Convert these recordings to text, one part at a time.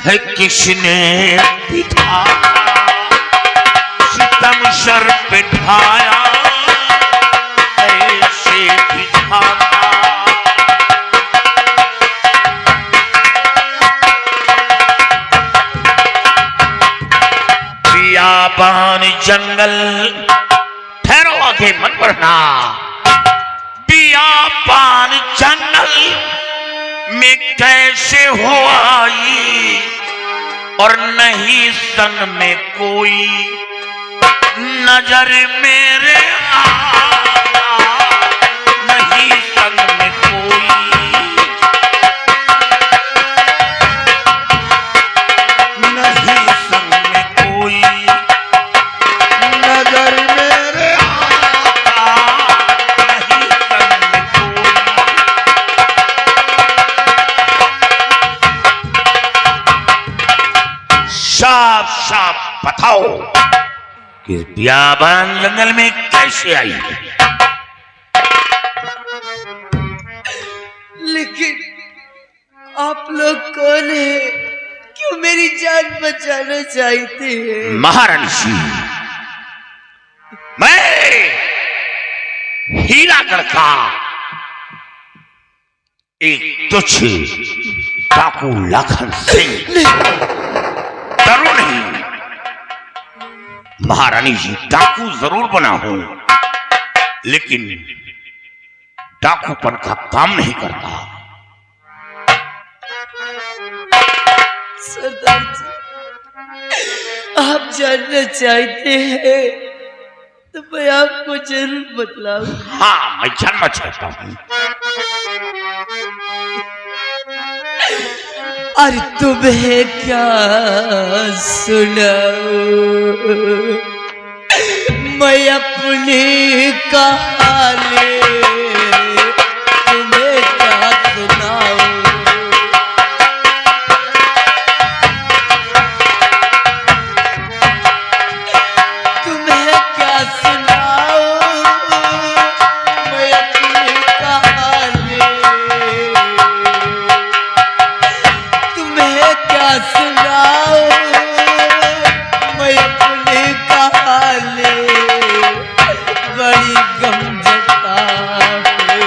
है किसने बिठाया सितम सर पे ढाया ऐसे बिठाता बियाबान जंगल ठहरो आगे मन बढ़ना बियाबान जंगल में कैसे हो आई और नहीं संग में कोई नजर मेरे आया नहीं संग में कोई नहीं संग में कोई नजर मेरे आया नहीं संग में कोई साफ साफ बताओ कि बियाबान जंगल में कैसे आई। लेकिन आप लोग कौन है? क्यों मेरी जान बचाना चाहते हैं? महारानी सिंह मैं हीरागढ़ का एक तुच्छ डाकू लखन सिंह डरो नहीं महारानी जी डाकू जरूर बना हूं लेकिन डाकूपन का काम नहीं करता। सरदार जी आप जानना चाहते हैं तो मैं आपको जरूर बतलाऊं। हाँ मैं जानना चाहता हूं। अरे तुम्हें क्या सुनाऊं मैं अपनी कहानी तुम्हें क्या सुनाऊं तुम्हें क्या सुनाऊं मैं अपनी कहानी तुम्हें क्या सुनाऊं मैं अपनी कहानी बड़ी गमजता है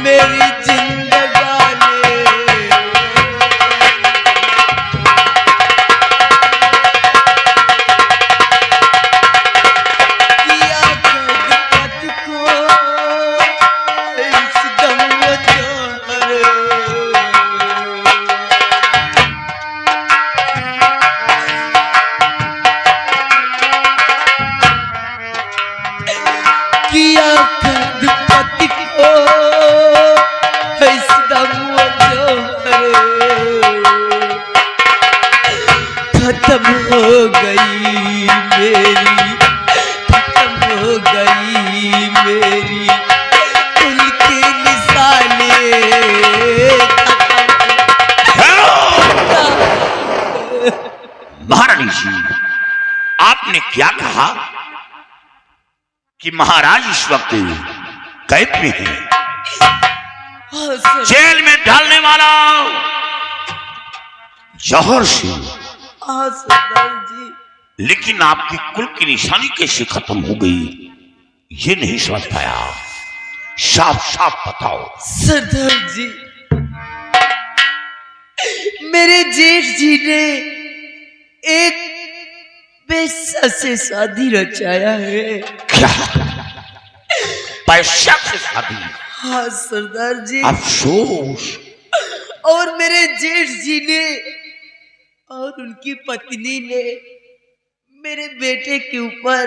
मेरी जिंदगानी किया कद को इस दम जोहर किया कद पति को इस दम जोहर खत्म हो गई मेरी खत्म हो गई मेरी उनकी निशानी महारानी जी आपने क्या कहा कि महाराज इस वक्त कैद में है जेल में डालने वाला जौहर सिंह। सरदार जी लेकिन आपकी कुल की निशानी कैसे खत्म हो गई ये नहीं समझ पाया साफ साफ बताओ। सरदार जी मेरे जेठ जी ने एक पैसा से शादी रचाया है। क्या पैसा से शादी? हाँ सरदार जी अफसोस। और मेरे जेठ जी ने और उनकी पत्नी ने मेरे बेटे के ऊपर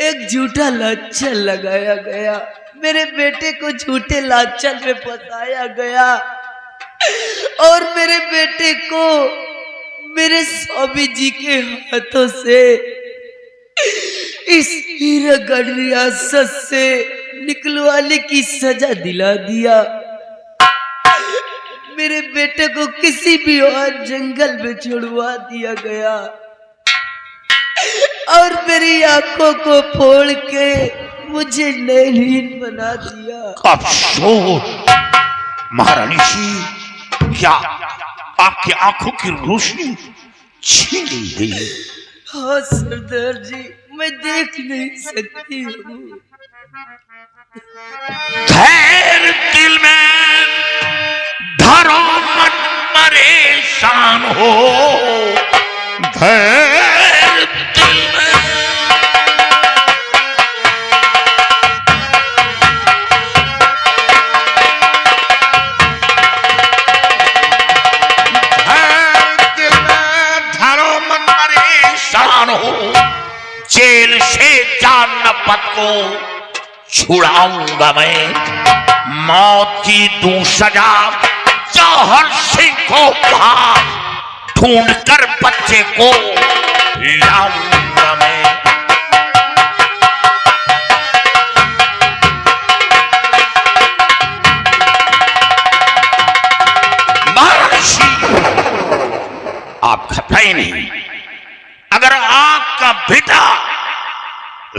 एक झूठा लांछन लगाया गया। मेरे बेटे को झूठे लांछन में फंसाया गया और मेरे बेटे को मेरे स्वामी जी के हाथों से इस हीरागढ़ रियासत से निकलवाने की सजा दिला दिया। मेरे बेटे को किसी भी और जंगल में छुड़वा दिया गया और मेरी आंखों को फोड़ के मुझे नेत्रहीन बना दिया। अफसोस महारानी जी, क्या आपकी आंखों की रोशनी छीन ली गई। हाँ सरदार जी, मैं देख नहीं सकती हूँ। धैर्य दिल में धरो, मत परेशान हो। धैर्य दिल में हो। जेल से जानपत को छुड़ाऊंगा मैं, मौत की दूं सजा जौहर सिंह को वहां ढूंढ कर बच्चे को लाऊंगा मैं। महर्षि आप घबराए नहीं, अगर आपका बेटा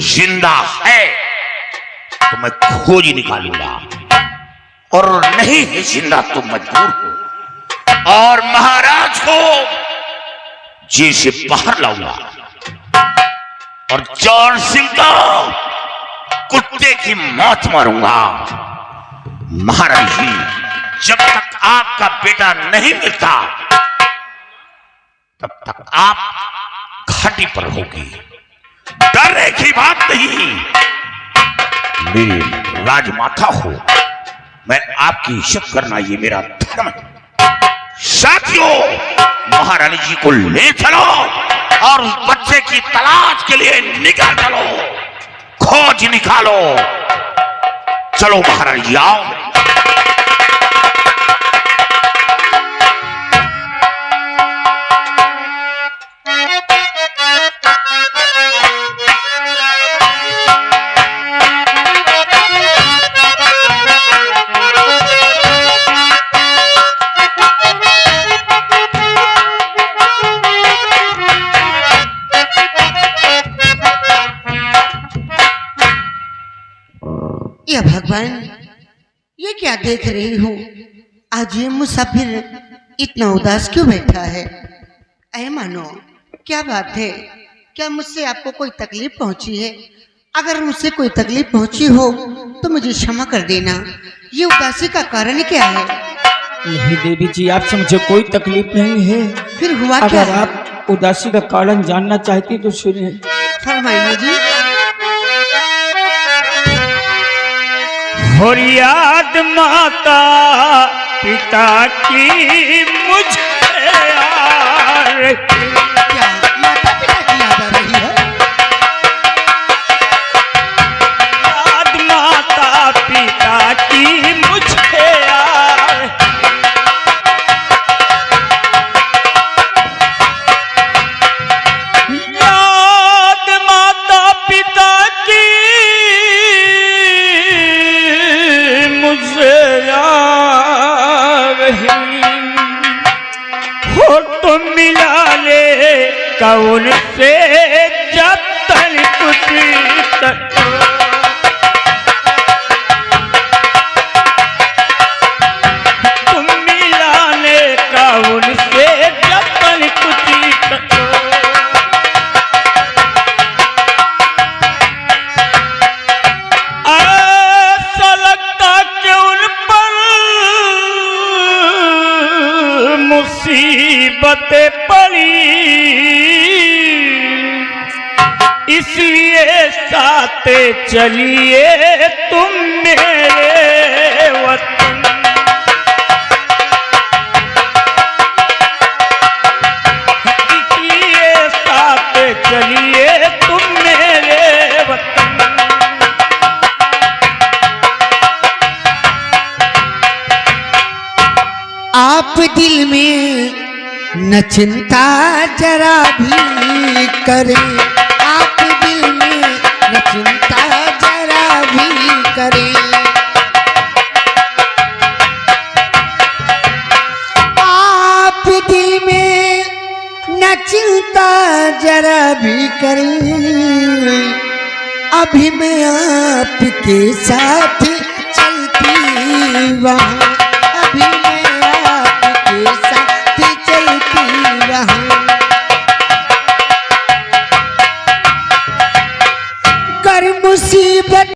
जिंदा है तो मैं खोज निकालूंगा, और नहीं है जिंदा तो मजबूर हूं और महाराज को जेल से बाहर लाऊंगा और जौहर सिंह को कुत्ते की मौत मारूंगा। महाराज जी, जब तक आपका बेटा नहीं मिलता तब तक आप घाटी पर होगी। डरने की बात नहीं, मेरी राजमाता हो, मैं आपकी इज्जत करना ये मेरा धर्म है। साथियों, महारानी जी को ले चलो और उस बच्चे की तलाश के लिए निकल चलो, खोज निकालो। चलो महारानी जी, आओ। या भगवान, ये क्या देख रही हूँ? आज ये मुसाफिर इतना उदास क्यों बैठा है? अरे मानो, क्या बात है? क्या मुझसे आपको कोई तकलीफ पहुंची है? अगर मुझसे कोई तकलीफ पहुंची हो तो मुझे क्षमा कर देना। ये उदासी का कारण क्या है? नहीं देवी जी, आपसे मुझे कोई तकलीफ नहीं है। फिर हुआ क्या? अगर आप उदासी का कारण जानना चाहती तो सुनिए। फरमाइए जी। और याद माता पिता की मुझे यार। क्या माता पिता की याद आ रही है? याद माता पिता की मुझे यार। याद माता पिता की हो तो मिला ले कौन से जब तक कुछ तक। तुम मिलाने कौन से जब तक कुछ तक। ऐसा लगता कि उन पर मुसीबतें पड़ी, इसलिए साथ चलिए तुम मेरे वतन। इसलिए साथ चलिए तुम मेरे वतन। आप दिल में न चिंता जरा भी करें, आप दिल में न चिंता जरा भी करें। आप दिल में न चिंता जरा भी करें, अभी मैं आपके साथ चलती वहाँ। अभी मैं आपके साथ मुसीबत